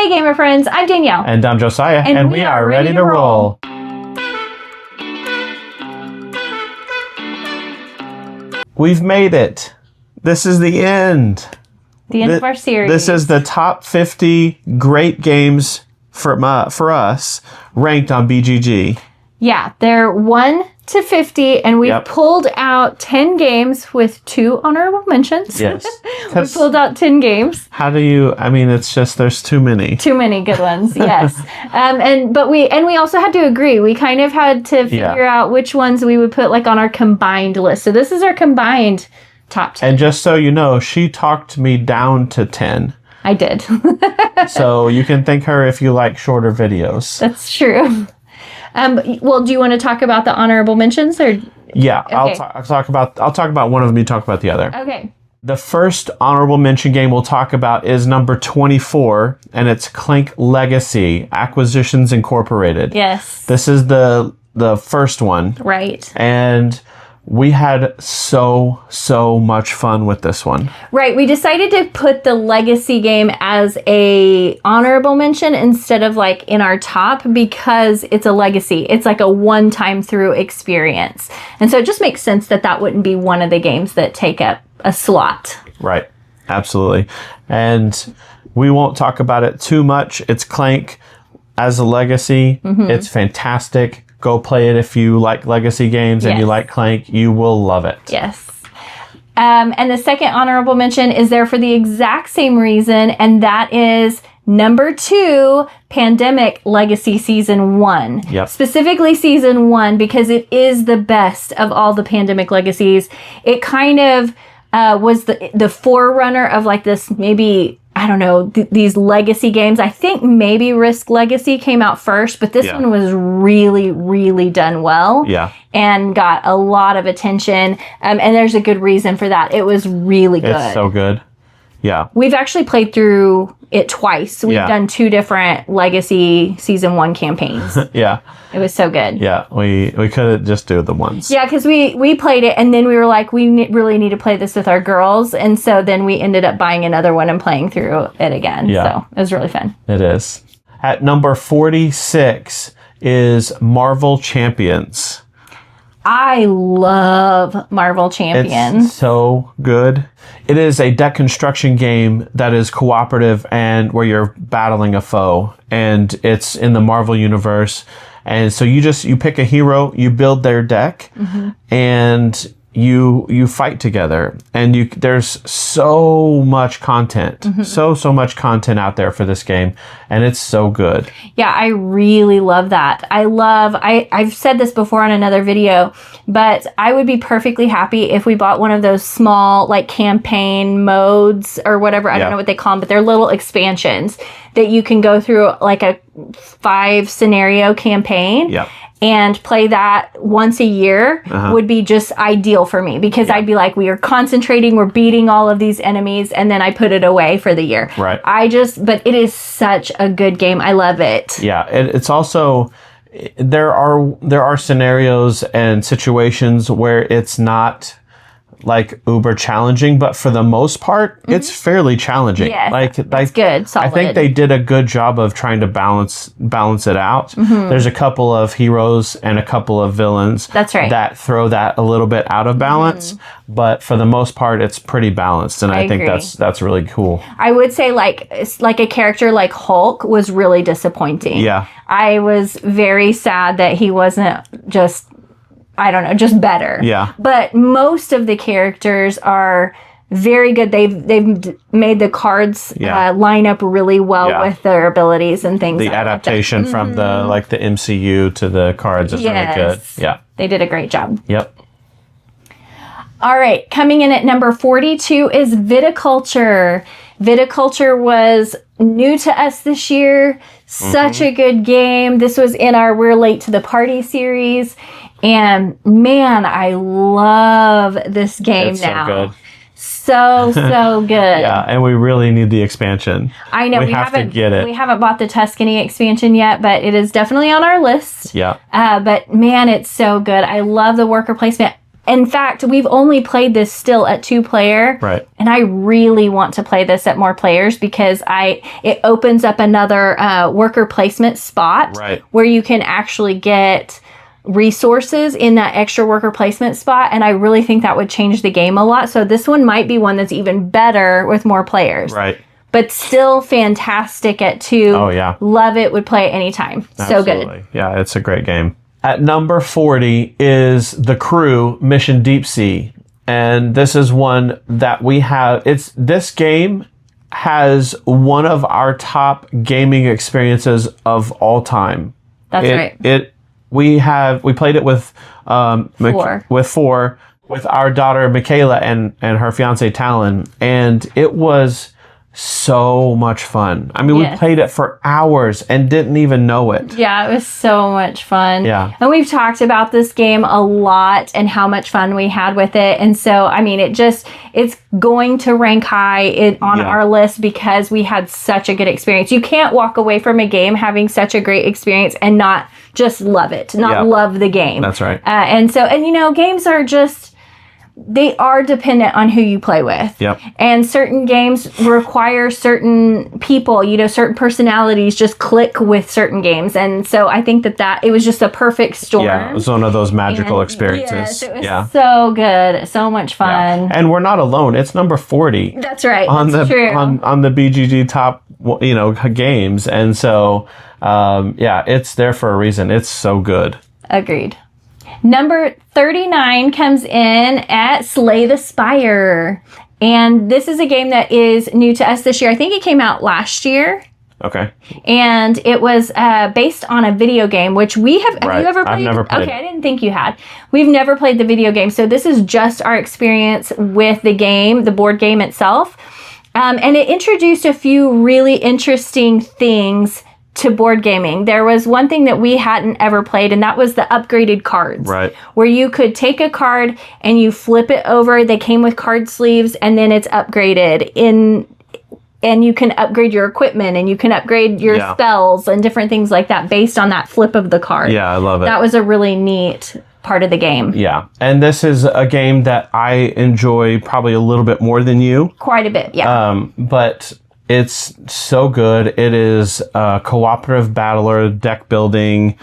Hey, gamer friends, I'm Danielle. And I'm Josiah. And we are ready to roll. We've made it. This is the end. The end of our series. This is the top 50 great games for us ranked on BGG. Yeah, they're 1 to 50, and we've pulled out 10 games with 2 honorable mentions. Yes. We pulled out 10 games. How do you, it's just, there's too many. Too many good ones, yes. But we also had to agree. We kind of had to figure out which ones we would put like on our combined list. So this is our combined top 10. And just so you know, she talked me down to 10. I did. So you can thank her if you like shorter videos. That's true. Well, do you want to talk about the honorable mentions, or? Yeah, okay. I'll talk about one of them. You talk about the other. Okay. The first honorable mention game we'll talk about is number 24, and it's Clank Legacy Acquisitions Incorporated. Yes. This is the first one. Right. And we had so much fun with this one. Right. We decided to put the Legacy game as a honorable mention instead of like in our top because it's a legacy. It's like a one-time through experience. And so it just makes sense that wouldn't be one of the games that take up a slot. Right. Absolutely. And we won't talk about it too much. It's Clank as a legacy. Mm-hmm. It's fantastic. Go play it if you like legacy games and you like Clank. You will love it. Yes. And the second honorable mention is there for the exact same reason, and that is number 2, Pandemic Legacy Season 1. Yep. Specifically Season 1, because it is the best of all the Pandemic Legacies. It kind of was the forerunner of like this maybe... I don't know, these legacy games. I think maybe Risk Legacy came out first, but this one was really, really done well. Yeah. And got a lot of attention. And there's a good reason for that. It was really good. It's so good. Yeah. We've actually played through it twice. We've done 2 different Legacy Season 1 campaigns. Yeah. It was so good. Yeah. We couldn't just do the ones. Yeah, because we played it, and then we were like, we really need to play this with our girls. And so then we ended up buying another one and playing through it again. Yeah. So it was really fun. It is. At number 46 is Marvel Champions. I love Marvel Champions. It's so good. It is a deck construction game that is cooperative and where you're battling a foe, and it's in the Marvel universe. And so you pick a hero, you build their deck, and you fight together. And there's so much content, so much content out there for this game, and it's so good. Yeah, I really love that. I've said this before on another video, but I would be perfectly happy if we bought one of those small like campaign modes or whatever. I don't know what they call them, but they're little expansions that you can go through like a 5 scenario campaign. Yeah. And play that once a year would be just ideal for me because I'd be like, we are concentrating, we're beating all of these enemies, and then I put it away for the year. Right. But it is such a good game. I love it. Yeah. It's also, there are scenarios and situations where it's not like uber challenging, but for the most part, it's fairly challenging. Yes, that's good. Solid. I think they did a good job of trying to balance it out. There's a couple of heroes and a couple of villains. That's right. That throw that a little bit out of balance, but for the most part, it's pretty balanced, and I think agree. that's really cool. I would say like a character like Hulk was really disappointing. Yeah, I was very sad that he wasn't just better. Yeah. But most of the characters are very good. They've made the cards line up really well with their abilities and things. The adaptation from the MCU to the cards is really good. Yeah. They did a great job. Yep. All right. Coming in at number 42 is Viticulture. Viticulture was new to us this year. Such a good game. This was in our We're Late to the Party series. And man, I love this game now. So good. Yeah, and we really need the expansion. I know we have to get it. We haven't bought the Tuscany expansion yet, but it is definitely on our list. Yeah. But man, it's so good. I love the worker placement. In fact, we've only played this still at 2-player. Right. And I really want to play this at more players because it opens up another worker placement spot Right. where you can actually get resources in that extra worker placement spot. And I really think that would change the game a lot. So this one might be one that's even better with more players. Right. But still fantastic at 2. Oh, yeah. Love it. Would play it anytime. So good. Absolutely. Yeah, it's a great game. At number 40 is The Crew Mission Deep Sea. And this is one that we have. This game has one of our top gaming experiences of all time. That's right. We played it with 4. with our daughter Michaela and her fiance Talon, and it was so much fun. I mean, we played it for hours and didn't even know it. Yeah, it was so much fun. Yeah. And we've talked about this game a lot and how much fun we had with it. And so, I mean, it's going to rank high on our list because we had such a good experience. You can't walk away from a game having such a great experience and not just love it, love the game. That's right. And games are they are dependent on who you play with. Yep. And certain games require certain people, certain personalities just click with certain games. And so I think that it was just a perfect storm. Yeah, it was one of those magical experiences. Yes, it was so good. So much fun. Yeah. And we're not alone. It's number 40. That's right. That's true. On the BGG top, games. And so, it's there for a reason. It's so good. Agreed. Number 39 comes in at Slay the Spire. And this is a game that is new to us this year. I think it came out last year. Okay. And it was based on a video game, which we have. Have you ever played? I've never played. Okay, I didn't think you had. We've never played the video game. So this is just our experience with the game, the board game itself. And it introduced a few really interesting things to board gaming. There was one thing that we hadn't ever played, and that was the upgraded cards. Right. Where you could take a card and you flip it over. They came with card sleeves, and then it's upgraded and you can upgrade your equipment and you can upgrade your spells and different things like that based on that flip of the card. Yeah, I love it. That was a really neat part of the game. Yeah. And this is a game that I enjoy probably a little bit more than you. Quite a bit, yeah. But it's so good. It is a cooperative battler, deck building,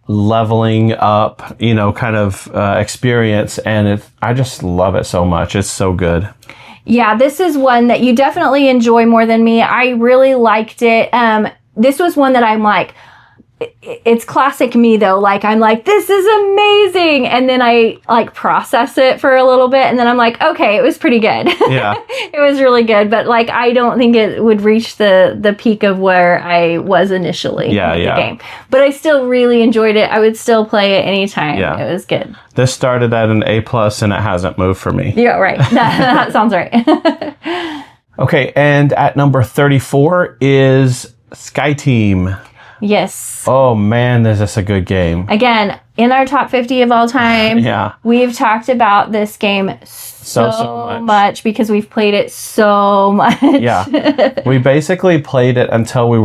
leveling up, kind of experience. And I just love it so much. It's so good. Yeah, this is one that you definitely enjoy more than me. I really liked it. This was one that I'm like, it's classic me though. Like, I'm like, this is amazing. And then I process it for a little bit. And then I'm like, okay, it was pretty good. Yeah. It was really good. But I don't think it would reach the peak of where I was initially with the game. But I still really enjoyed it. I would still play it anytime. Yeah. It was good. This started at an A+ and it hasn't moved for me. Yeah, right. That sounds right. Okay. And at number 34 is Sky Team. Yes. Oh man, is this a good game. Again, in our top 50 of all time. Yeah. We've talked about this game so much because we've played it so much. Yeah. We basically played it until we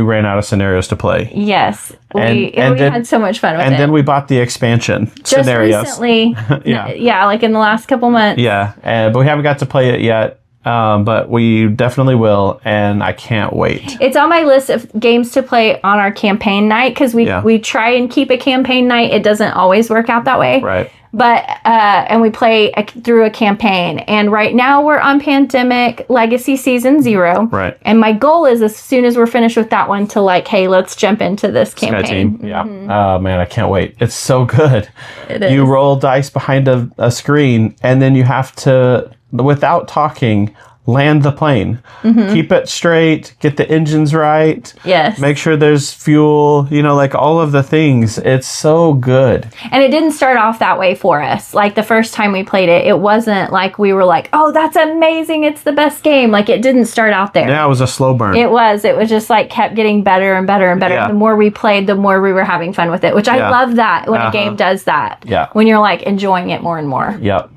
ran out of scenarios to play. Yes. We had so much fun with it. And then we bought the expansion just scenarios. Recently. Yeah, in the last couple months. Yeah. But we haven't got to play it yet. But we definitely will, and I can't wait. It's on my list of games to play on our campaign night because we try and keep a campaign night. It doesn't always work out that way. Right. But and we play through a campaign. And right now we're on Pandemic Legacy Season 0. Right. And my goal is as soon as we're finished with that one to hey, let's jump into this campaign. Sky Team. Yeah. Oh man, I can't wait. It's so good. It is. You roll dice behind a screen, and then you have to, without talking, land the plane. Keep it straight, get the engines right. Yes. Make sure there's fuel, all of the things. It's so good. And it didn't start off that way for us. The first time we played it, it wasn't like we were like, oh, that's amazing. It's the best game. It didn't start out there. Yeah, it was a slow burn. It was just kept getting better and better and better. Yeah. The more we played, the more we were having fun with it, which I love that when a game does that. Yeah. When you're enjoying it more and more. Yep.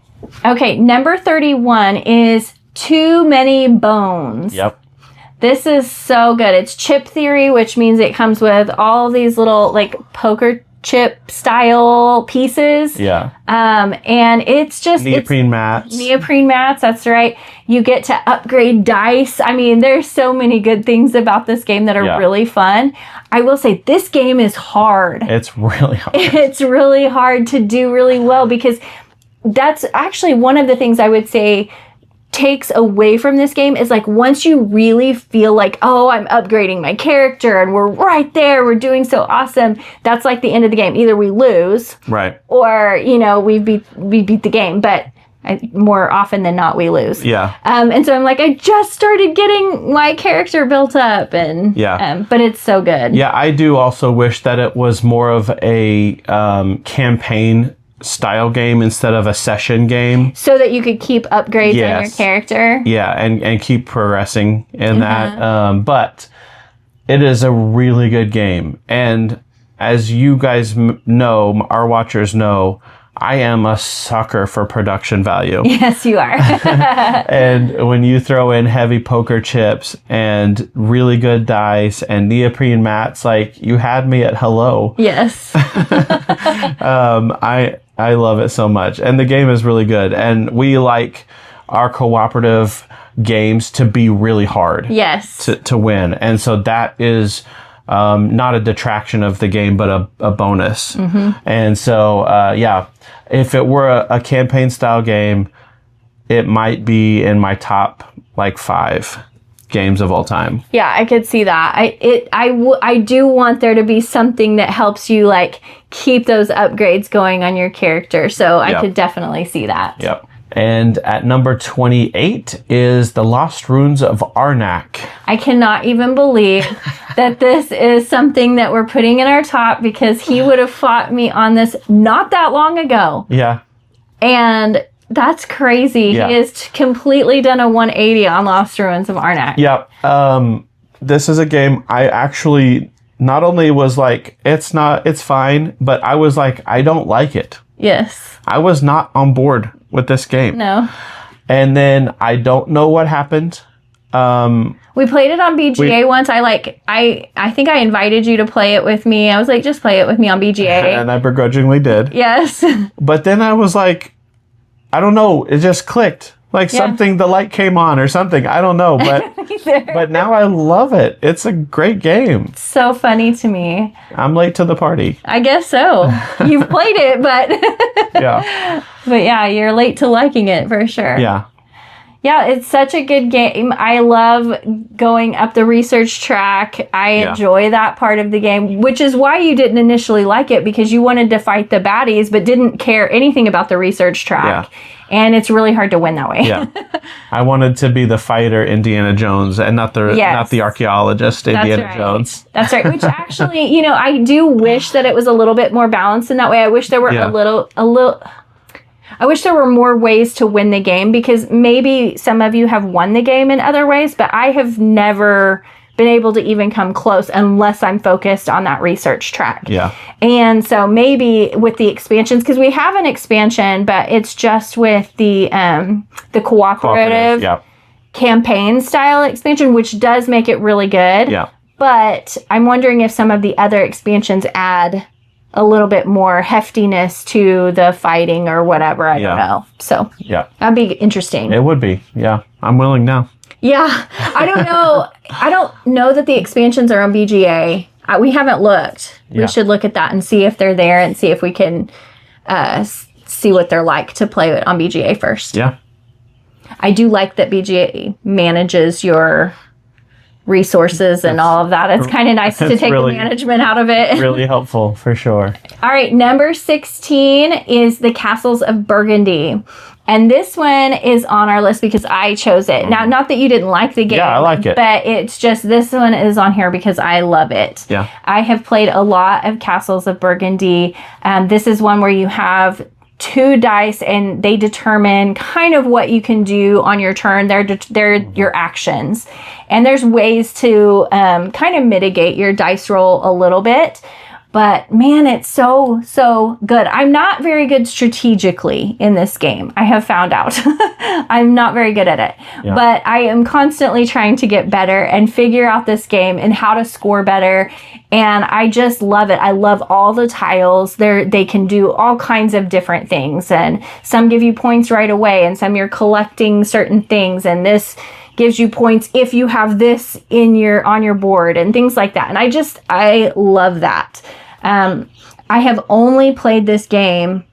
Okay, number 31 is Too Many Bones. Yep. This is so good. It's chip theory, which means it comes with all these little poker chip style pieces. Yeah. And it's just Neoprene mats. Neoprene mats, that's right. You get to upgrade dice. I mean, there's so many good things about this game that are really fun. I will say this game is hard. It's really hard. It's really hard to do really well, because that's actually one of the things I would say takes away from this game is like once you really feel like, oh, I'm upgrading my character and we're right there, we're doing so awesome, that's like the end of the game. Either we lose, right, or we beat the game, but more often than not we lose. Yeah. And so I'm like, I just started getting my character built up, and but it's so good. Yeah, I do also wish that it was more of a campaign style game instead of a session game, so that you could keep upgrades on your character. Yeah, and keep progressing in that. But it is a really good game, and as you guys know, our watchers know, I am a sucker for production value. Yes, you are. And when you throw in heavy poker chips and really good dice and neoprene mats, like, you had me at hello. Yes. I love it so much. And the game is really good. And we like our cooperative games to be really hard. Yes. To win. And so that is not a detraction of the game, but a bonus. And so, if it were a campaign style game, it might be in my top 5 games of all time. Yeah, I could see that. I do want there to be something that helps you keep those upgrades going on your character. So I could definitely see that. Yep. And at number 28 is The Lost Ruins of Arnak. I cannot even believe that this is something that we're putting in our top, because he would have fought me on this not that long ago. Yeah. And that's crazy. Yeah. He has completely done a 180 on Lost Ruins of Arnak. Yep. This is a game I actually not only was like, it's fine, but I was like, I don't like it. Yes. I was not on board with this game. No. And then I don't know what happened. We played it on BGA once. I think I invited you to play it with me. I was like, just play it with me on BGA. And I begrudgingly did. Yes. But then I was like, I don't know. It just clicked. Something, the light came on or something. I don't know. But now I love it. It's a great game. So funny to me. I'm late to the party. I guess so. You've played it, but... Yeah. But yeah, you're late to liking it for sure. Yeah. Yeah, it's such a good game. I love going up the research track. I enjoy that part of the game, which is why you didn't initially like it, because you wanted to fight the baddies, but didn't care anything about the research track. Yeah. And it's really hard to win that way. Yeah. I wanted to be the fighter Indiana Jones and not the archaeologist Indiana Jones. That's right. Which actually, I do wish that it was a little bit more balanced in that way. I wish there were I wish there were more ways to win the game, because maybe some of you have won the game in other ways, but I have never been able to even come close unless I'm focused on that research track. Yeah. And so maybe with the expansions, because we have an expansion, but it's just with the cooperative campaign style expansion, which does make it really good. Yeah. But I'm wondering if some of the other expansions add a little bit more heftiness to the fighting or whatever. I don't know. So that'd be interesting. It would be. Yeah. I'm willing now. Yeah. I don't know. I don't know that the expansions are on BGA. We haven't looked. We should look at that and see if they're there and see if we can see what they're like to play it on BGA first. Yeah. I do like that BGA manages your resources and all of that. It's kind of nice to take the management out of it. Really helpful, for sure. All right, number 16 is the Castles of Burgundy. And this one is on our list because I chose it. Now, not that you didn't like the game. Yeah, I like it. But it's just, this one is on here because I love it. Yeah. I have played a lot of Castles of Burgundy. This is one where you have 2 dice and they determine kind of what you can do on your turn. They're your actions. And there's ways to kind of mitigate your dice roll a little bit. But man, it's so, so good. I'm not very good strategically in this game. I have found out. I'm not very good at it. Yeah. But I am constantly trying to get better and figure out this game and how to score better. And I just love it. I love all the tiles. They can do all kinds of different things. And some give you points right away, and some you're collecting certain things. And this gives you points if you have this on your board and things like that. And I love that. I have only played this game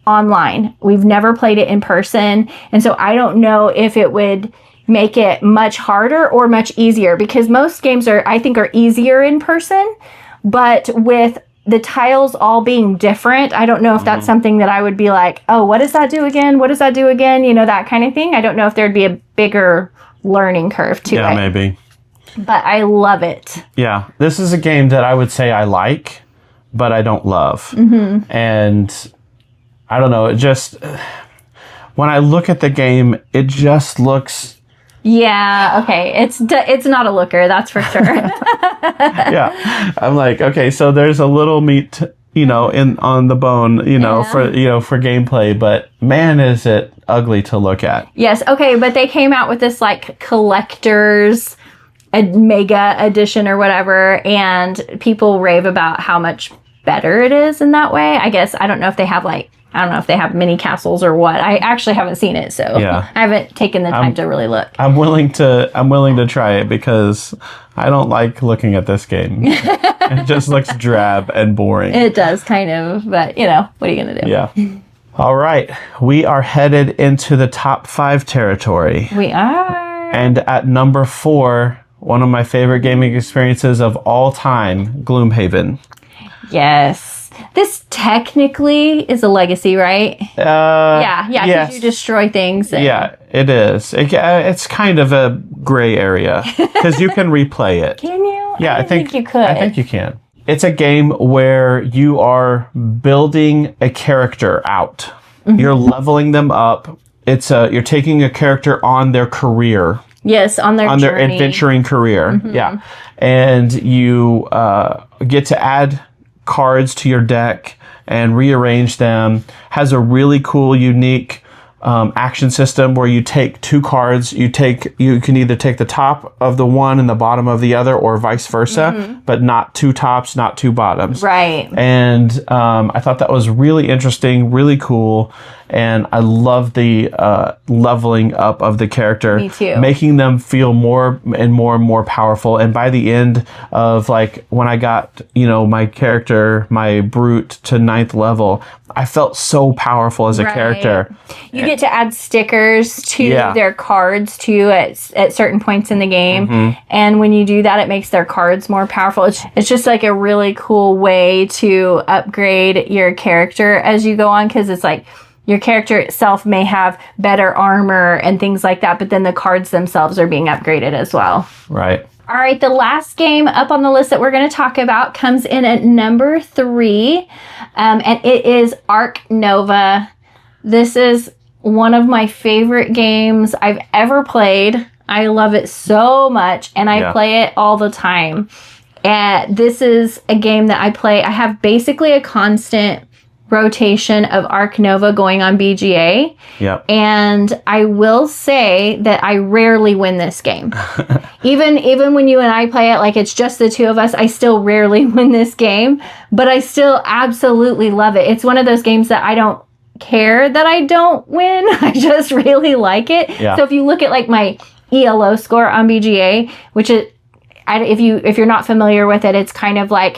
online. We've never played it in person. And so I don't know if it would make it much harder or much easier, because most games I think are easier in person, but with the tiles all being different, I don't know if that's something that I would be like, oh, what does that do again? What does that do again? You know, that kind of thing. I don't know if there'd be a bigger learning curve to it. Yeah, maybe. But I love it. Yeah, this is a game that I would say I like, but I don't love. And I don't know, it just, when I look at the game, it just looks... Yeah, okay. It's not a looker, that's for sure. Yeah. I'm like, okay, so there's a little meat, on the bone, for gameplay, but man, is it ugly to look at. Yes, okay, but they came out with this like collector's a mega edition or whatever, and people rave about how much better it is in that way. I guess I don't know if they have mini castles or what. I actually haven't seen it, so yeah. I haven't taken the time to really look. I'm willing to try it because I don't like looking at this game. It just looks drab and boring. It does kind of, but what are you gonna do? Yeah. All right, we are headed into the top 5 territory. We are. And at number 4, one of my favorite gaming experiences of all time, Gloomhaven. Yes. This technically is a legacy, right? Yeah, because you destroy things. Yeah, it is. It's kind of a gray area because you can replay it. Can you? Yeah, I think you could. I think you can. It's a game where you are building a character out. You're leveling them up. You're taking a character on their career. Yes, on their adventuring career. Yeah. And you get to add cards to your deck and rearrange them. Has a really cool, unique action system where you take 2 cards. You can either take the top of the one and the bottom of the other, or vice versa, but not 2 tops, not 2 bottoms. Right. And I thought that was really interesting, really cool. And I love the leveling up of the character. Me too. Making them feel more and more powerful. And by the end of when I got, my character, my brute to 9th level, I felt so powerful as a character. You get to add stickers to their cards too at certain points in the game. And when you do that, it makes their cards more powerful. It's just like a really cool way to upgrade your character as you go on, because it's like, your character itself may have better armor and things like that, but then the cards themselves are being upgraded as well. Right. All right, the last game up on the list that we're going to talk about comes in at number 3, and it is Ark Nova. This is one of my favorite games I've ever played. I love it so much, and I play it all the time. And this is a game that I play. I have basically a constant rotation of Ark Nova going on BGA. Yep. And I will say that I rarely win this game. Even when you and I play it, like it's just the 2 of us, I still rarely win this game, but I still absolutely love it. It's one of those games that I don't care that I don't win. I just really like it. Yeah. So if you look at like my ELO score on BGA, which is, if you're not familiar with it, it's kind of like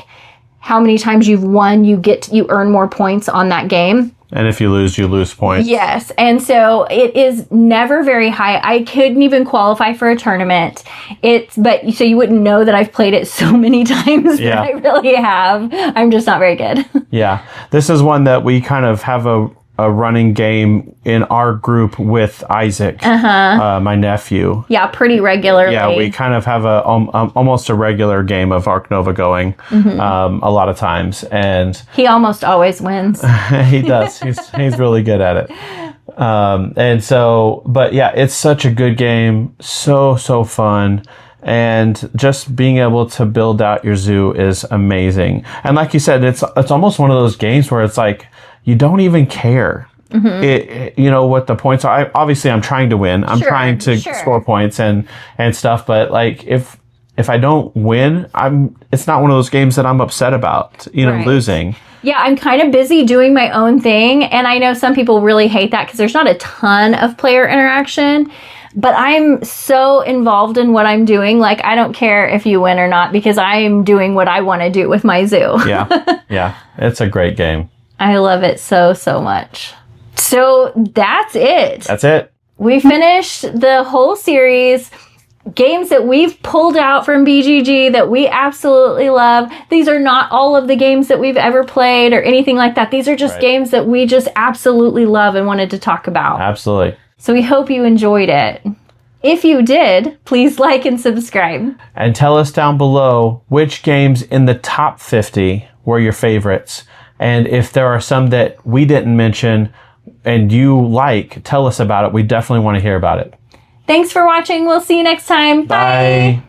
how many times you've won, you earn more points on that game. And if you lose points. Yes. And so it is never very high. I couldn't even qualify for a tournament. So you wouldn't know that I've played it so many times, but I really have. I'm just not very good. Yeah. This is one that we kind of have a running game in our group with Isaac, my nephew. Yeah, pretty regularly. Yeah, we kind of have almost a regular game of Ark Nova going a lot of times, and he almost always wins. He does. He's really good at it. And so, but yeah, it's such a good game, so fun. And just being able to build out your zoo is amazing. And like you said, it's almost one of those games where it's like you don't even care. What the points are. Obviously, I'm trying to win. I'm trying to score points and stuff. But like if I don't win, it's not one of those games that I'm upset about. Losing. Yeah, I'm kind of busy doing my own thing, and I know some people really hate that because there's not a ton of player interaction. But I'm so involved in what I'm doing. Like, I don't care if you win or not because I'm doing what I want to do with my zoo. Yeah. It's a great game. I love it so, so much. So that's it. That's it. We finished the whole series. Games that we've pulled out from BGG that we absolutely love. These are not all of the games that we've ever played or anything like that. These are just games that we just absolutely love and wanted to talk about. Absolutely. So we hope you enjoyed it. If you did, please like and subscribe. And tell us down below which games in the top 50 were your favorites. And if there are some that we didn't mention and you like, tell us about it. We definitely want to hear about it. Thanks for watching. We'll see you next time. Bye.